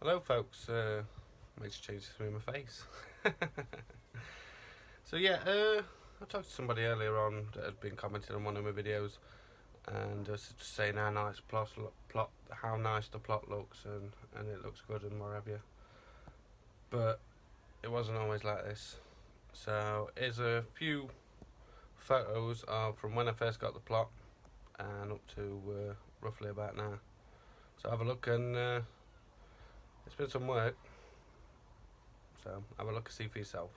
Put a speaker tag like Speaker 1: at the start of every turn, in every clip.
Speaker 1: Hello, folks. Made to change this with my face. So yeah, I talked to somebody earlier on that had been commenting on one of my videos, and was just saying how nice how nice the plot looks, and it looks good and what have you. But it wasn't always like this. So here's a few photos of from when I first got the plot and up to roughly about now. So have a look, and it's been some work. So have a look and see for yourself.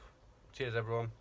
Speaker 1: Cheers, everyone.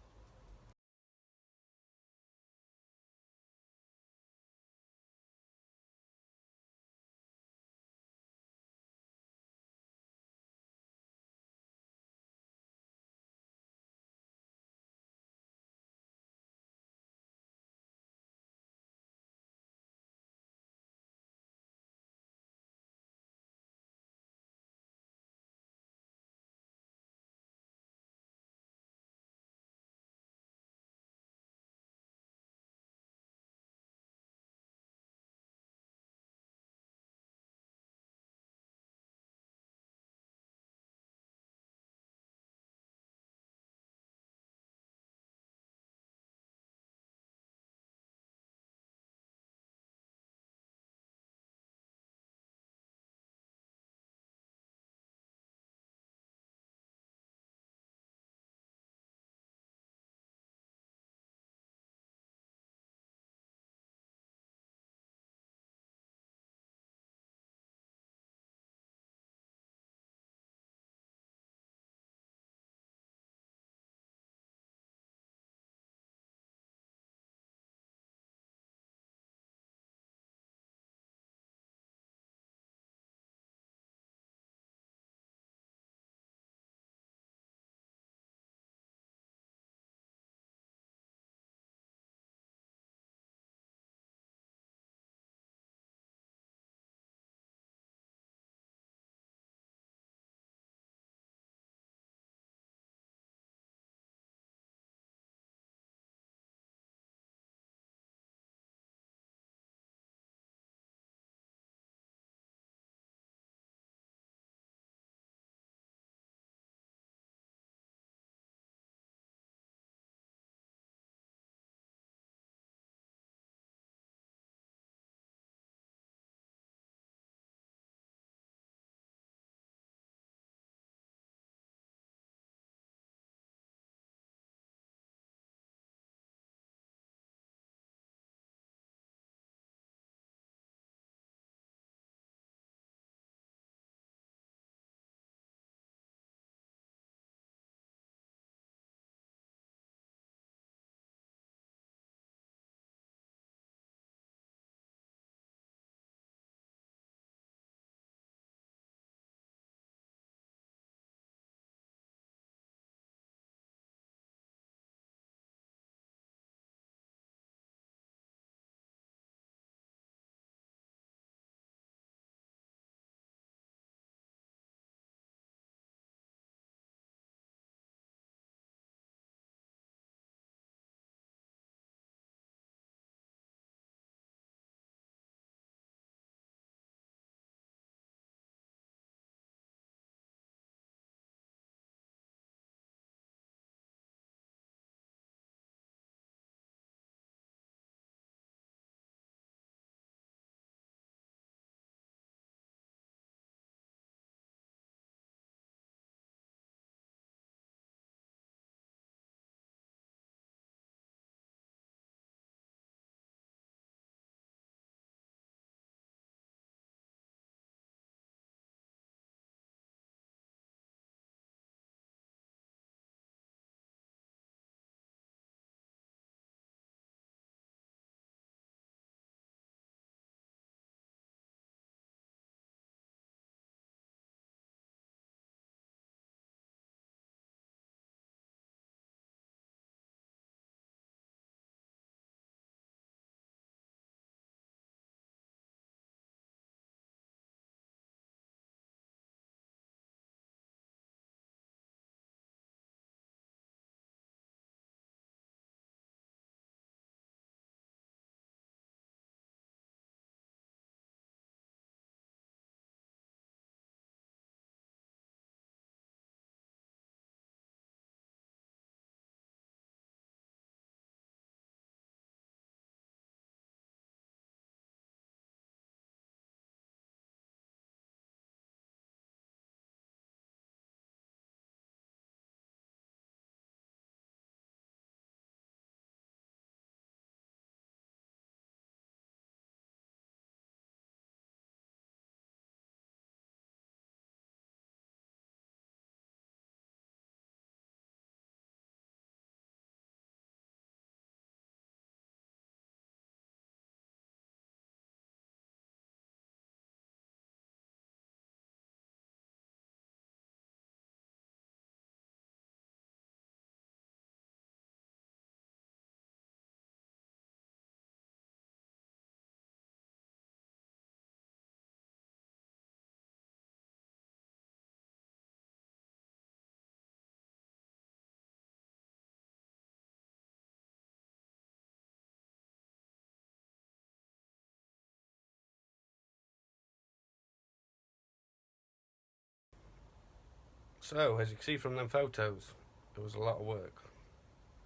Speaker 1: So, as you can see from them photos, it was a lot of work.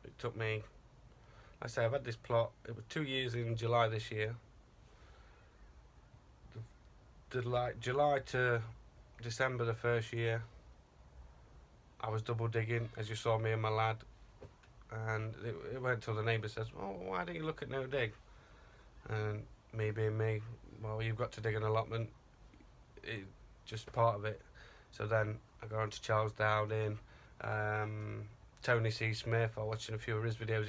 Speaker 1: It took me, like I say, I've had this plot, it was 2 years in July this year. Like July to December the first year, I was double digging, as you saw me and my lad. And it went till the neighbour says, "Oh, why don't you look at no dig?" And me being me, well, you've got to dig an allotment. It just part of it. So then I got on to Charles Dowding, Tony C. Smith. I watched a few of his videos.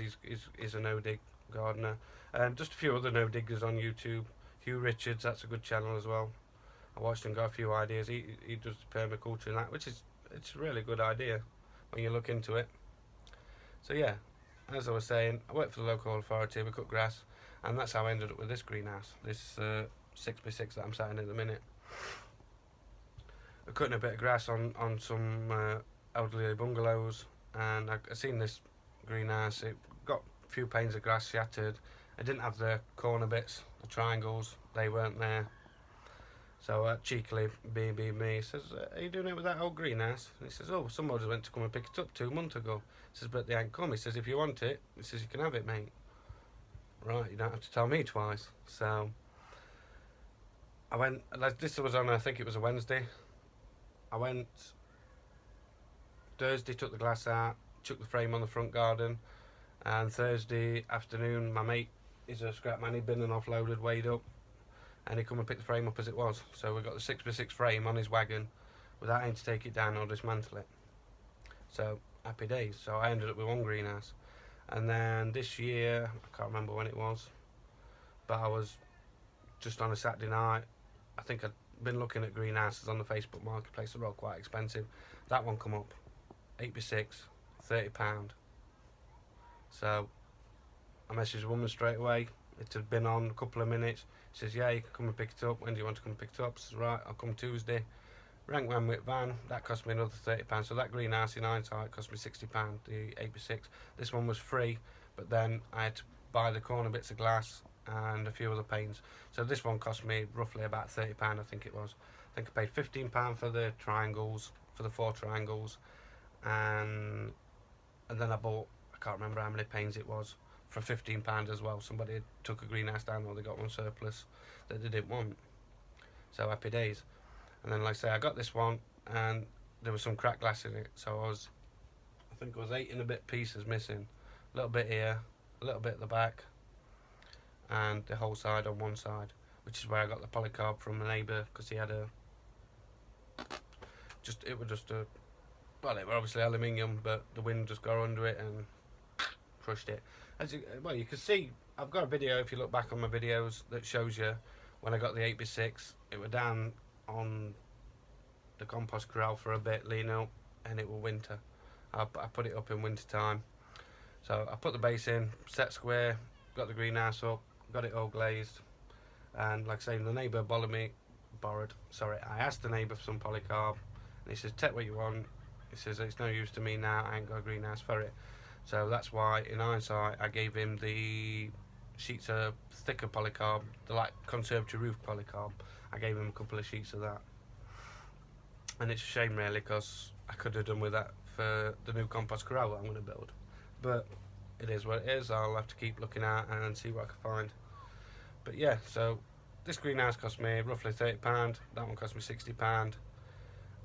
Speaker 1: He's a no dig gardener, and just a few other no diggers on YouTube. Hugh Richards, that's a good channel as well. I watched him, got a few ideas. He does permaculture and that, which is it's a really good idea when you look into it. So yeah, as I was saying, I worked for the local authority. We cut grass, and that's how I ended up with this greenhouse. This 6x6 that I'm sat in at the minute. We're cutting a bit of grass on some elderly bungalows, and I seen this greenhouse. It got a few panes of grass shattered. It didn't have the corner bits, the triangles. They weren't there. So cheekily, me says, "Are you doing it with that old greenhouse?" And he says, "Oh, somebody went to come and pick it up 2 months ago." He says, "But they ain't come." He says, "If you want it," he says, "you can have it, mate." Right, you don't have to tell me twice. So I went, like, this was on, I think it was a Wednesday. I went Thursday, took the glass out, chucked the frame on the front garden, and Thursday afternoon my mate is a scrap man, he'd been and offloaded, weighed up, and he come and pick the frame up as it was. So we got the 6x6 frame on his wagon without having to take it down or dismantle it. So happy days. So I ended up with one greenhouse. And then this year, I can't remember when it was, but I was just on a Saturday night. I think I'd been looking at greenhouses on the Facebook marketplace. They're all quite expensive. That one come up, 8x6, £30. So I messaged the woman straight away. It had been on a couple of minutes. She says, "Yeah, you can come and pick it up. When do you want to come and pick it up?" I says, "Right, I'll come Tuesday." Rank man with van, that cost me another £30. So that greenhouse in hindsight cost me £60, the 8x6. This one was free, but then I had to buy the corner bits of glass and a few other paints. So this one cost me roughly about £30, I think it was. I think I paid £15 for the triangles, for the 4 triangles, and then I bought, I can't remember how many paints it was, for £15 as well. Somebody took a greenhouse down, or they got one surplus that they didn't want. So happy days. And then, like I say, I got this one, and there was some cracked glass in it. So I think it was 8 and a bit pieces missing. A little bit here, a little bit at the back, and the whole side on one side, which is where I got the polycarb from a neighbour, because he had it was obviously aluminium, but the wind just got under it and crushed it. You can see, I've got a video, if you look back on my videos, that shows you when I got the 8x6, it was down on the compost corral for a bit, lean up, and it was winter. I put it up in winter time. So I put the base in, set square, got the greenhouse up, got it all glazed, and like I say, the neighbour I asked the neighbour for some polycarb, and he says, "Take what you want." He says, "It's no use to me now, I ain't got a greenhouse for it." So that's why, in hindsight, I gave him the sheets of thicker polycarb, the like conservatory roof polycarb. I gave him a couple of sheets of that. And it's a shame really, because I could have done with that for the new compost corral that I'm going to build. But it is what it is. I'll have to keep looking at and see what I can find. But yeah, so this greenhouse cost me roughly £30. That one cost me £60.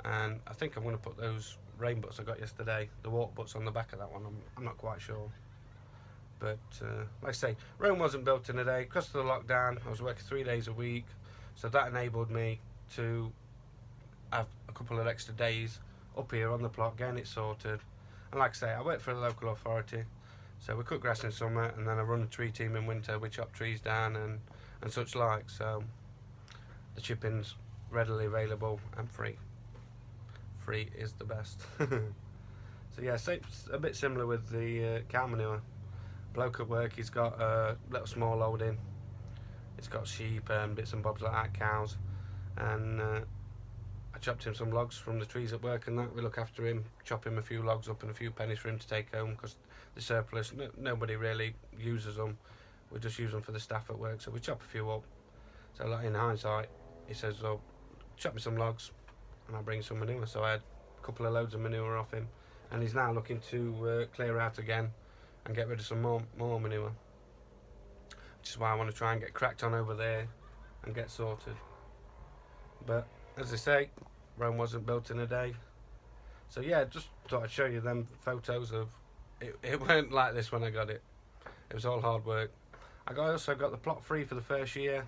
Speaker 1: And I think I'm going to put those rain butts I got yesterday, the water butts, on the back of that one. I'm not quite sure. But like I say, Rome wasn't built in a day. Because of the lockdown, I was working 3 days a week. So that enabled me to have a couple of extra days up here on the plot, getting it sorted. And like I say, I work for the local authority. So we cut grass in summer, and then I run a tree team in winter. We chop trees down and such like. So the chipping's readily available and free. Free is the best. So yeah, so it's a bit similar with the cow manure. Bloke at work, he's got a little small loading. It's got sheep and bits and bobs like that, cows. And I chopped him some logs from the trees at work and that. We look after him, chop him a few logs up and a few pennies for him to take home, because the surplus, nobody really uses them. We just use them for the staff at work, so we chop a few up. So like in hindsight, he says, "Oh, chop me some logs and I'll bring some manure." So I had a couple of loads of manure off him, and he's now looking to clear out again and get rid of some more manure, which is why I want to try and get cracked on over there and get sorted. But as I say, Rome wasn't built in a day. So yeah, just thought I'd show you them photos of it. It weren't like this when I got it. It was all hard work. I also got the plot free for the first year,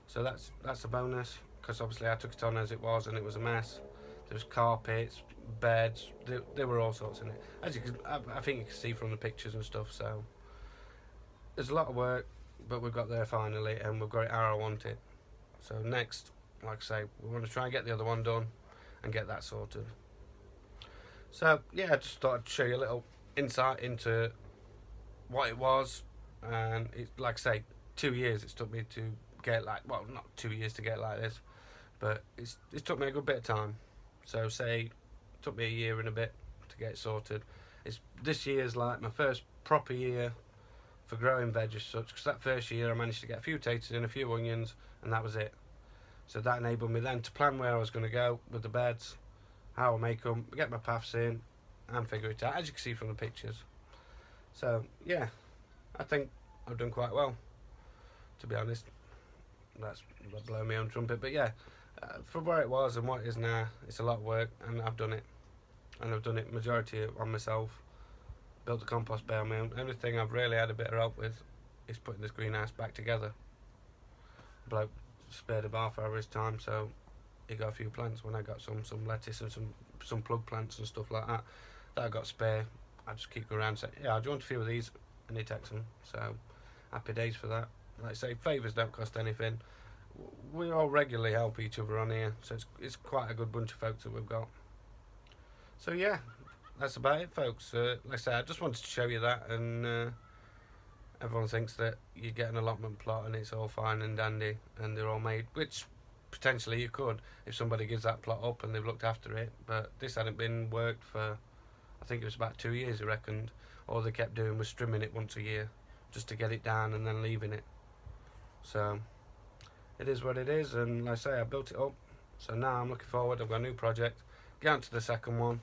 Speaker 1: so that's a bonus, because obviously I took it on as it was and it was a mess. There was carpets, beds, there were all sorts in it. As you can, I think you can see from the pictures and stuff. So there's a lot of work, but we've got there finally, and we've got it how I want it. So next, like I say, we want to try and get the other one done and get that sorted. So yeah, I just thought I'd show you a little insight into what it was, and it, like I say, 2 years it's took me to get like, well, not 2 years to get like this, but it's took me a good bit of time. So say it took me a year and a bit to get it sorted. This year's like my first proper year for growing veg as such, because that first year I managed to get a few taters in, a few onions, and that was it. So that enabled me then to plan where I was going to go with the beds, how I make them, get my paths in, and figure it out, as you can see from the pictures. So yeah, I think I've done quite well, to be honest. That's blowing my own trumpet, but yeah, from where it was and what it is now, it's a lot of work, and I've done it. And I've done it majority on myself. Built the compost bay on my own. Only thing I've really had a bit of help with is putting this greenhouse back together. Bloke spared a bath over his time, so he got a few plants. When I got some lettuce and some plug plants and stuff like that I got spare, I just keep going around and say, yeah, do you want a few of these? And he takes them. So happy days for that. Like I say, favours don't cost anything. We all regularly help each other on here, so it's quite a good bunch of folks that we've got. So yeah, that's about it, folks. Like I say, I just wanted to show you that, and everyone thinks that you get an allotment plot and it's all fine and dandy and they're all made, which potentially you could if somebody gives that plot up and they've looked after it. But this hadn't been worked for, I think it was about 2 years, I reckoned. All they kept doing was trimming it once a year just to get it down and then leaving it. So it is what it is, and like I say, I built it up. So now I'm looking forward. I've got a new project. Get on to the second one.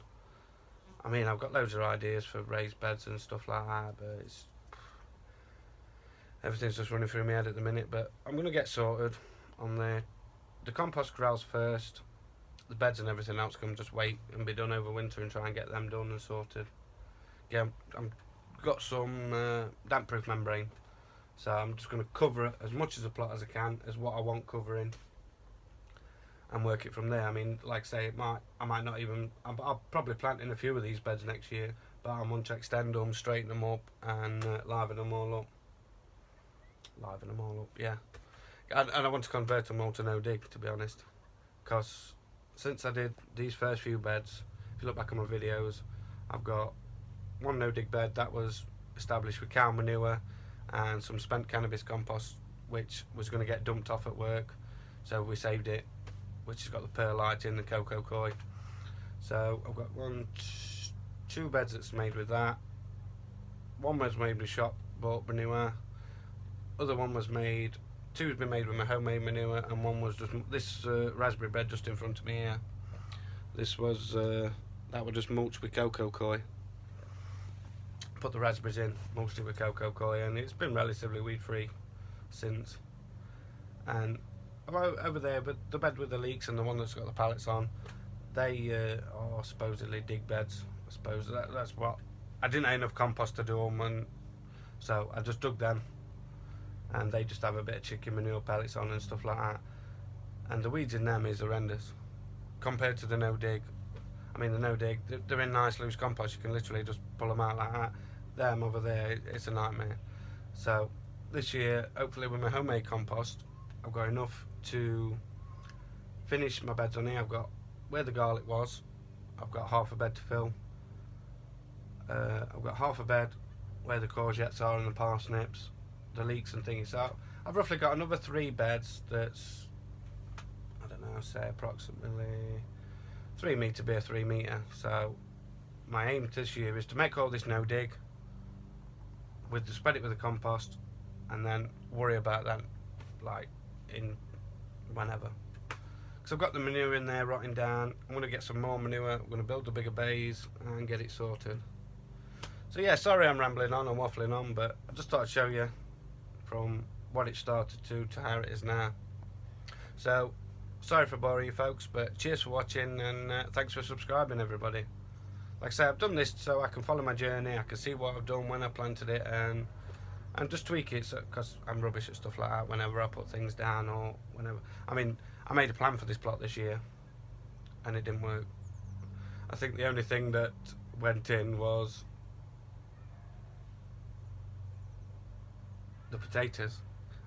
Speaker 1: I mean, I've got loads of ideas for raised beds and stuff like that, but everything's just running through my head at the minute. But I'm going to get sorted on the compost corrals first. The beds and everything else can just wait and be done over winter and try and get them done and sorted. Yeah, I've got some damp-proof membrane, so I'm just going to cover it as much as the plot as I can, as what I want covering, and work it from there. I mean, like I say, I might not even, I'll probably plant in a few of these beds next year, but I want to extend them, straighten them up, and liven them all up. Yeah. And I want to convert them all to no dig, to be honest, because since I did these first few beds, if you look back on my videos, I've got one no dig bed that was established with cow manure and some spent cannabis compost, which was going to get dumped off at work, so we saved it, which has got the perlite in the cocoa coir. So I've got two beds that's made with that. One was made with shop bought manure, other one was made, two's been made with my homemade manure, and one was just this raspberry bed just in front of me here. This was that was just mulched with cocoa coir. Put the raspberries in, mulched it with cocoa coir, and it's been relatively weed free since. And over there, but the bed with the leeks and the one that's got the pallets on, they are supposedly dig beds. I suppose that's what, I didn't have enough compost to do them, and so I just dug them, and they just have a bit of chicken manure pellets on and stuff like that. And the weeds in them is horrendous compared to the no dig. I mean, the no dig, they're in nice loose compost. You can literally just pull them out like that. Them over there, it's a nightmare. So this year, hopefully with my homemade compost, I've got enough to finish my beds on here. I've got where the garlic was, I've got half a bed to fill. I've got half a bed where the courgettes are and the parsnips, the leeks and things. So I've roughly got another 3 beds that's, I don't know, say approximately 3 metre by 3 metre. So my aim this year is to make all this no dig, spread it with the compost, and then worry about that like in whenever. because I've got the manure in there rotting down. I'm going to get some more manure. I'm going to build the bigger bays and get it sorted. So yeah, sorry I'm rambling on and waffling on, but I just thought I'd show you from what it started to how it is now. So sorry for boring you folks, but cheers for watching, and thanks for subscribing, everybody. Like I say, I've done this so I can follow my journey. I can see what I've done when I planted it, and just tweak it, because I'm rubbish at stuff like that whenever I put things down, or whenever. I mean, I made a plan for this plot this year and it didn't work. I think the only thing that went in was the potatoes.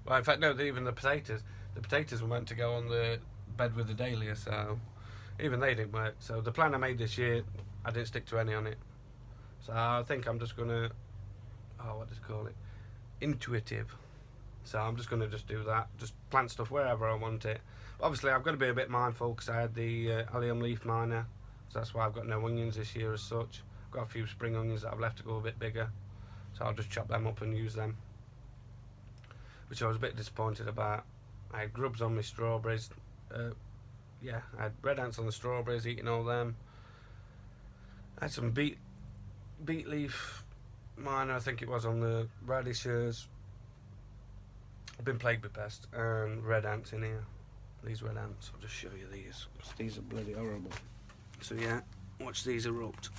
Speaker 1: Well, in fact, no, even the potatoes were meant to go on the bed with the dahlia, so even they didn't work. So the plan I made this year, I didn't stick to any on it. So I think I'm just gonna, what do you call it, intuitive. So I'm just gonna do that, just plant stuff wherever I want it. But obviously I've got to be a bit mindful, because I had the allium leaf miner, so that's why I've got no onions this year as such. I've got a few spring onions that I've left to go a bit bigger, so I'll just chop them up and use them, which I was a bit disappointed about. I had grubs on my strawberries. Yeah, I had red ants on the strawberries, eating all them. I had some beet leaf miner, I think it was, on the radishes. I've been plagued with pest and red ants in here. These red ants, I'll just show you these. These are bloody horrible. So yeah, watch these erupt.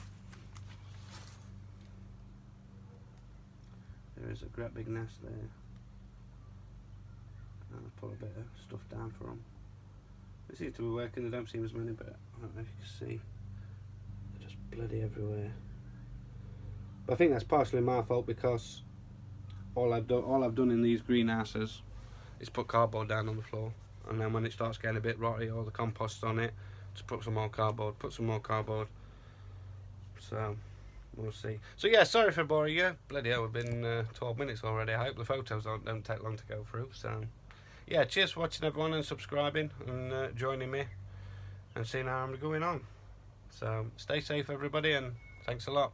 Speaker 1: There is a great big nest there. I'll put a bit of stuff down for them. They seem to be working, they don't seem as many, but I don't know if you can see. They're just bloody everywhere. But I think that's partially my fault, because all I've done in these greenhouses is put cardboard down on the floor, and then when it starts getting a bit rotty or the compost's on it, just put some more cardboard, so we'll see. So yeah, sorry for boring you. Bloody hell, we've been 12 minutes already. I hope the photos don't take long to go through. So yeah, cheers for watching, everyone, and subscribing and joining me and seeing how I'm going on. So stay safe, everybody, and thanks a lot.